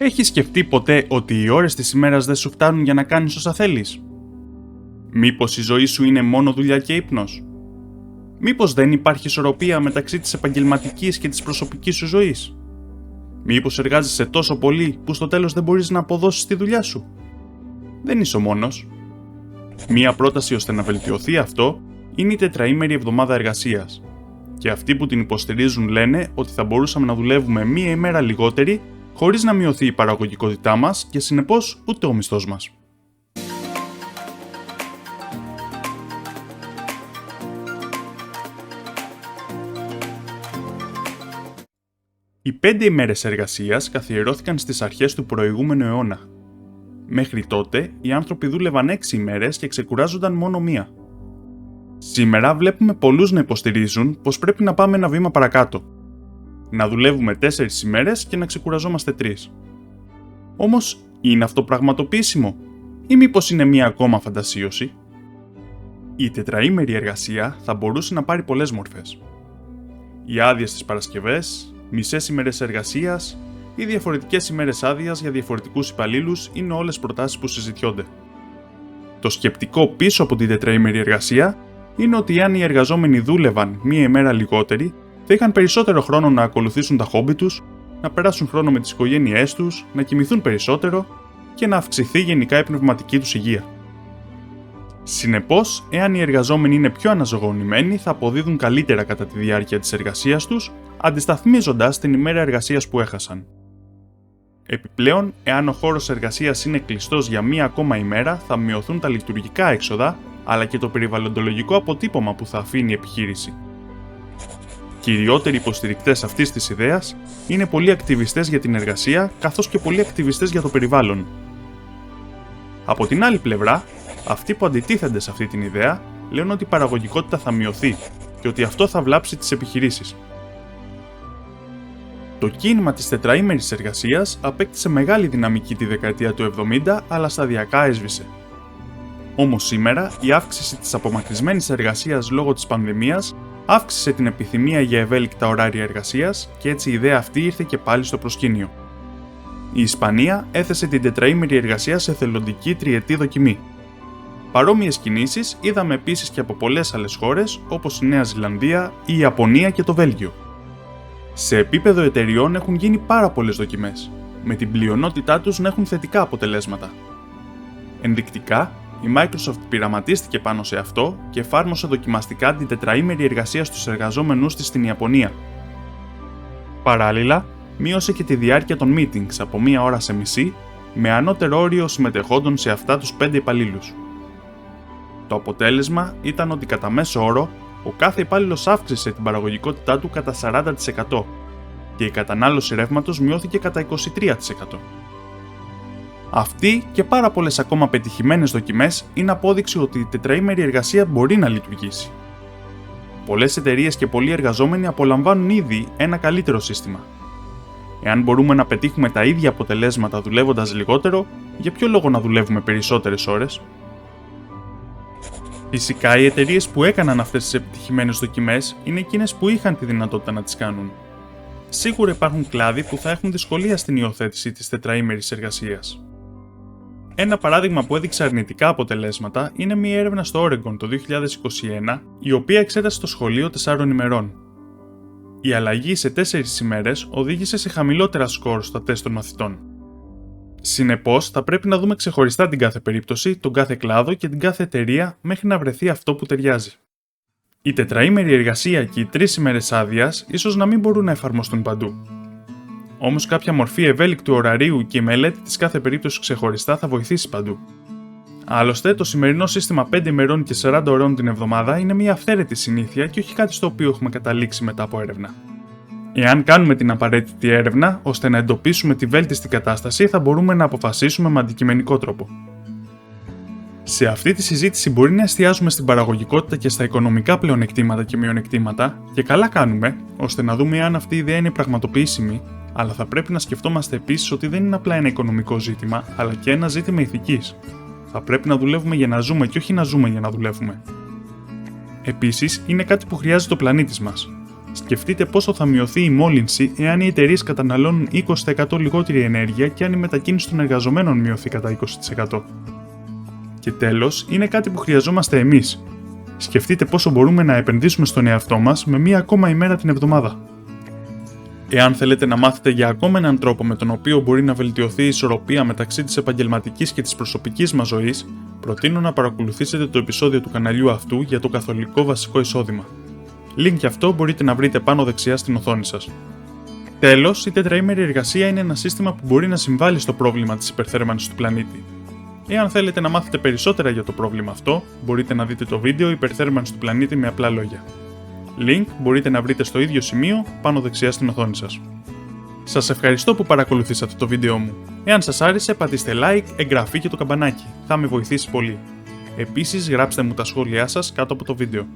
Έχεις σκεφτεί ποτέ ότι οι ώρες της ημέρας δεν σου φτάνουν για να κάνεις όσα θέλεις? Μήπως η ζωή σου είναι μόνο δουλειά και ύπνος? Μήπως δεν υπάρχει ισορροπία μεταξύ της επαγγελματικής και της προσωπικής σου ζωής? Μήπως εργάζεσαι τόσο πολύ που στο τέλος δεν μπορείς να αποδώσεις τη δουλειά σου? Δεν είσαι ο μόνος. Μία πρόταση ώστε να βελτιωθεί αυτό είναι η τετραήμερη εβδομάδα εργασίας. Και αυτοί που την υποστηρίζουν λένε ότι θα μπορούσαμε να δουλεύουμε μία ημέρα λιγότερη χωρίς να μειωθεί η παραγωγικότητά μας και συνεπώς ούτε ο μισθός μας. Οι 5 ημέρες εργασίας καθιερώθηκαν στις αρχές του προηγούμενου αιώνα. Μέχρι τότε, οι άνθρωποι δούλευαν 6 ημέρες και ξεκουράζονταν μόνο μία. Σήμερα βλέπουμε πολλούς να υποστηρίζουν πως πρέπει να πάμε ένα βήμα παρακάτω. Να δουλεύουμε 4 ημέρες και να ξεκουραζόμαστε 3. Όμως, είναι αυτό πραγματοποιήσιμο? Ή μήπως είναι μία ακόμα φαντασίωση? Η τετραήμερη εργασία θα μπορούσε να πάρει πολλές μορφές. Οι άδειες τις Παρασκευές, μισές ημέρες εργασίας ή διαφορετικές ημέρες άδειας για διαφορετικούς υπαλλήλους είναι όλες προτάσεις που συζητιόνται. Το σκεπτικό πίσω από την τετραήμερη εργασία είναι ότι αν οι εργαζόμενοι δούλευαν μία ημέρα λιγότερη, θα είχαν περισσότερο χρόνο να ακολουθήσουν τα χόμπι τους, να περάσουν χρόνο με τις οικογένειές τους, να κοιμηθούν περισσότερο και να αυξηθεί γενικά η πνευματική τους υγεία. Συνεπώς, εάν οι εργαζόμενοι είναι πιο αναζωογονημένοι, θα αποδίδουν καλύτερα κατά τη διάρκεια της εργασίας τους, αντισταθμίζοντας την ημέρα εργασίας που έχασαν. Επιπλέον, εάν ο χώρος εργασίας είναι κλειστός για μία ακόμα ημέρα, θα μειωθούν τα λειτουργικά έξοδα, αλλά και το περιβαλλοντολογικό αποτύπωμα που θα αφήνει η επιχείρηση. Κυριότεροι υποστηρικτές αυτής της ιδέας είναι πολλοί ακτιβιστές για την εργασία, καθώς και πολλοί ακτιβιστές για το περιβάλλον. Από την άλλη πλευρά, αυτοί που αντιτίθενται σε αυτή την ιδέα λένε ότι η παραγωγικότητα θα μειωθεί και ότι αυτό θα βλάψει τις επιχειρήσεις. Το κίνημα της τετραήμερης εργασίας απέκτησε μεγάλη δυναμική τη δεκαετία του 70, αλλά σταδιακά έσβησε. Όμως σήμερα, η αύξηση της απομακρυσμένης εργασίας λόγω της πανδημίας αύξησε την επιθυμία για ευέλικτα ωράρια εργασίας και έτσι η ιδέα αυτή ήρθε και πάλι στο προσκήνιο. Η Ισπανία έθεσε την τετραήμερη εργασία σε εθελοντική τριετή δοκιμή. Παρόμοιες κινήσεις είδαμε επίσης και από πολλές άλλες χώρες όπως η Νέα Ζηλανδία, η Ιαπωνία και το Βέλγιο. Σε επίπεδο εταιριών έχουν γίνει πάρα πολλές δοκιμές, με την πλειονότητά τους να έχουν θετικά αποτελέσματα. Ενδεικτικά, η Microsoft πειραματίστηκε πάνω σε αυτό και εφάρμοσε δοκιμαστικά την τετραήμερη εργασία στους εργαζόμενούς της στην Ιαπωνία. Παράλληλα, μείωσε και τη διάρκεια των meetings από 1 ώρα σε μισή, με ανώτερο όριο συμμετεχόντων σε αυτά τους 5 υπαλλήλους. Το αποτέλεσμα ήταν ότι κατά μέσο όρο, ο κάθε υπάλληλος αύξησε την παραγωγικότητά του κατά 40% και η κατανάλωση ρεύματος μειώθηκε κατά 23%. Αυτή και πάρα πολλές ακόμα πετυχημένες δοκιμές είναι απόδειξη ότι η τετραήμερη εργασία μπορεί να λειτουργήσει. Πολλές εταιρείες και πολλοί εργαζόμενοι απολαμβάνουν ήδη ένα καλύτερο σύστημα. Εάν μπορούμε να πετύχουμε τα ίδια αποτελέσματα δουλεύοντας λιγότερο, για ποιο λόγο να δουλεύουμε περισσότερες ώρες? Φυσικά, οι εταιρείες που έκαναν αυτές τις επιτυχημένες δοκιμές είναι εκείνες που είχαν τη δυνατότητα να τις κάνουν. Σίγουρα υπάρχουν κλάδοι που θα έχουν δυσκολία στην υιοθέτηση της τετραήμερης εργασίας. Ένα παράδειγμα που έδειξε αρνητικά αποτελέσματα είναι μια έρευνα στο Oregon το 2021, η οποία εξέτασε το σχολείο 4 ημερών. Η αλλαγή σε 4 ημέρες οδήγησε σε χαμηλότερα σκορ στα τεστ των μαθητών. Συνεπώς, θα πρέπει να δούμε ξεχωριστά την κάθε περίπτωση, τον κάθε κλάδο και την κάθε εταιρεία μέχρι να βρεθεί αυτό που ταιριάζει. Η τετραήμερη εργασία και οι 3 ημέρες άδειας ίσως να μην μπορούν να εφαρμοστούν παντού. Όμως, κάποια μορφή ευέλικτου ωραρίου και η μελέτη της κάθε περίπτωσης ξεχωριστά θα βοηθήσει παντού. Άλλωστε, το σημερινό σύστημα 5 ημερών και 40 ωρών την εβδομάδα είναι μια αυθαίρετη συνήθεια και όχι κάτι στο οποίο έχουμε καταλήξει μετά από έρευνα. Εάν κάνουμε την απαραίτητη έρευνα ώστε να εντοπίσουμε τη βέλτιστη κατάσταση, θα μπορούμε να αποφασίσουμε με αντικειμενικό τρόπο. Σε αυτή τη συζήτηση μπορεί να εστιάζουμε στην παραγωγικότητα και στα οικονομικά πλεονεκτήματα και μειονεκτήματα, και καλά κάνουμε, ώστε να δούμε αν αυτή η ιδέα είναι πραγματοποιήσιμη, αλλά θα πρέπει να σκεφτόμαστε επίσης ότι δεν είναι απλά ένα οικονομικό ζήτημα, αλλά και ένα ζήτημα ηθικής. Θα πρέπει να δουλεύουμε για να ζούμε και όχι να ζούμε για να δουλεύουμε. Επίσης, είναι κάτι που χρειάζεται ο πλανήτης μας. Σκεφτείτε πόσο θα μειωθεί η μόλυνση εάν οι εταιρείες καταναλώνουν 20% λιγότερη ενέργεια και αν η μετακίνηση των εργαζομένων μειωθεί κατά 20%. Και τέλος, είναι κάτι που χρειαζόμαστε εμείς. Σκεφτείτε πόσο μπορούμε να επενδύσουμε στον εαυτό μας με μία ακόμα ημέρα την εβδομάδα. Εάν θέλετε να μάθετε για ακόμα έναν τρόπο με τον οποίο μπορεί να βελτιωθεί η ισορροπία μεταξύ της επαγγελματικής και της προσωπικής μας ζωής, προτείνω να παρακολουθήσετε το επεισόδιο του καναλιού αυτού για το καθολικό βασικό εισόδημα. Link για αυτό μπορείτε να βρείτε πάνω δεξιά στην οθόνη σας. Τέλος, η τετραήμερη εργασία είναι ένα σύστημα που μπορεί να συμβάλλει στο πρόβλημα της υπερθέρμανσης του πλανήτη. Εάν θέλετε να μάθετε περισσότερα για το πρόβλημα αυτό, μπορείτε να δείτε το βίντεο «Υπερθέρμανση του πλανήτη με απλά λόγια». Link μπορείτε να βρείτε στο ίδιο σημείο πάνω δεξιά στην οθόνη σας. Σας ευχαριστώ που παρακολουθήσατε το βίντεο μου. Εάν σας άρεσε, πατήστε like, εγγραφή και το καμπανάκι. Θα με βοηθήσει πολύ. Επίσης, γράψτε μου τα σχόλιά σας κάτω από το βίντεο.